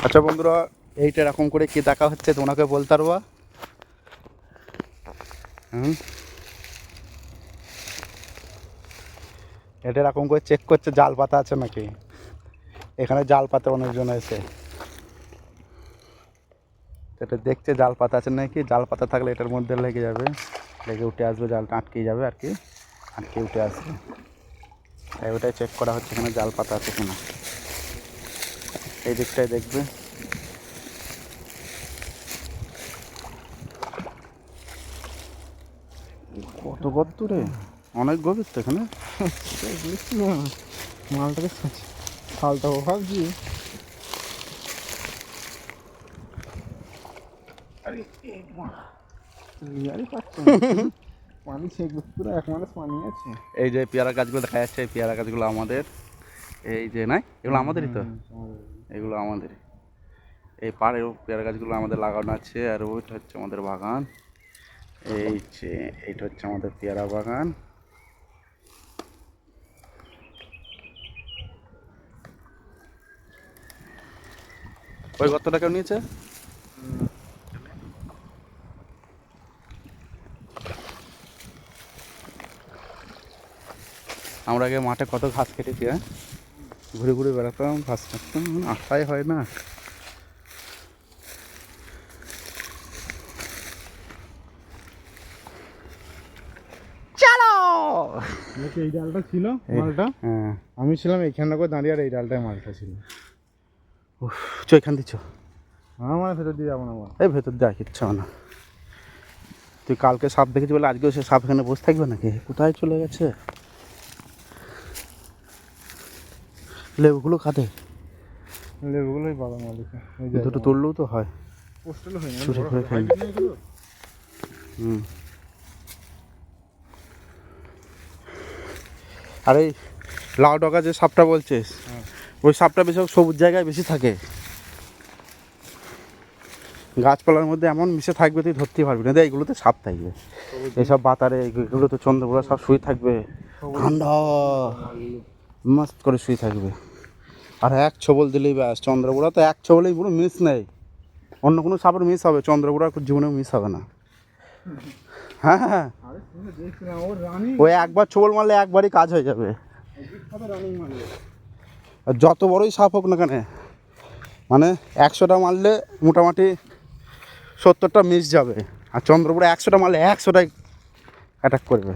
আচ্ছা বন্ধুরা, এইটা এরকম করে কি দেখা হচ্ছে তোমাকে বলতে পারবা? এটা এরকম করে চেক করছে জাল পাতা আছে নাকি। এখানে জাল পাতা অনেকজন এসে এটা দেখছে জাল পাতা আছে নাকি। জাল পাতা থাকলে এটার মধ্যে লেগে যাবে, লেগে উঠে আসবে, জালটা আটকে যাবে আর কি, আটকে উঠে আসবে। তাই ওটাই চেক করা হচ্ছে এখানে জাল পাতা আছে কিনা। এই দিকটাই দেখবে। কত গর্তরে, অনেক গভীর তো এখানে। মালটাকে ফালতাবো ভাবছি। পানি সে পুরো 1 মাস পানি আছে। এই যে পেয়ারা গাছগুলো দেখা যাচ্ছে, এই পেয়ারা গাছগুলো আমাদের। এই যে নাই, এগুলো আমাদেরই তো, এগুলো আমাদেরই। এই পাড়েও পেয়ারা গাছগুলো আমাদের লাগানো আছে। আর ওইটা হচ্ছে আমাদের বাগান। এই যে এইটা হচ্ছে আমাদের পেয়ারা বাগান। ওই গর্তটা কেউ নিয়েছে? আমরা আগে মাঠে কত ঘাস কেটেছি, হ্যাঁ, ঘুরে ঘুরে বেড়াতাম, ঘাস কাটতাম, আশাই হয় না। চলো। এই ডালটা ছিল মালটা, হ্যাঁ, আমি ছিলাম এইখানটা করে দাঁড়িয়ে, আর এই ডালটায় মালটা ছিল। চ এখান দিচ্ছ। আমার ভেতর দিয়ে যাবো না। এই ভেতর দেওয়া কিচ্ছু না। তুই কালকে সাপ দেখেছি বলে আজকেও সে সাপ এখানে বসে থাকবে নাকি? কোথায় চলে গেছে? লেবুগুলো খাতে, লেবুগুলোই বাবা মালিকা দুটো তুললেও তো হয়। পোস্টেল হয় না, চুরি করে খাই। হুম। আর এই লাউ ডগা যে সাপটা বলছিস, ওই সাপটা বেশি সবুজ জায়গায় বেশি থাকে। গাছপালার মধ্যে এমন মিশে থাকবে তুই ধরতে পারবি না। এগুলোতে সাপ থাকবে, এইসব বাতারে এগুলো তো চন্দ্রপুরা সব শুয়ে থাকবে, ঠান্ডা মস্ত করে শুয়ে থাকবে। আর এক ছবল দিলেই ব্যাস, চন্দ্রপুরা তো এক ছবলেই পুরো মিস নেই। অন্য কোনো সাপের মিস হবে, চন্দ্রপুরা জীবনেও মিস হবে না। হ্যাঁ হ্যাঁ, ওই একবার ছবল মারলে একবারই কাজ হয়ে যাবে। আর যত বড়ই সাপ হোক না কেন, মানে 100টা মারলে মোটামুটি 70টা মিস যাবে। আর চন্দ্রপুরে 100টা মারলে 100টাই অ্যাটাক করবে।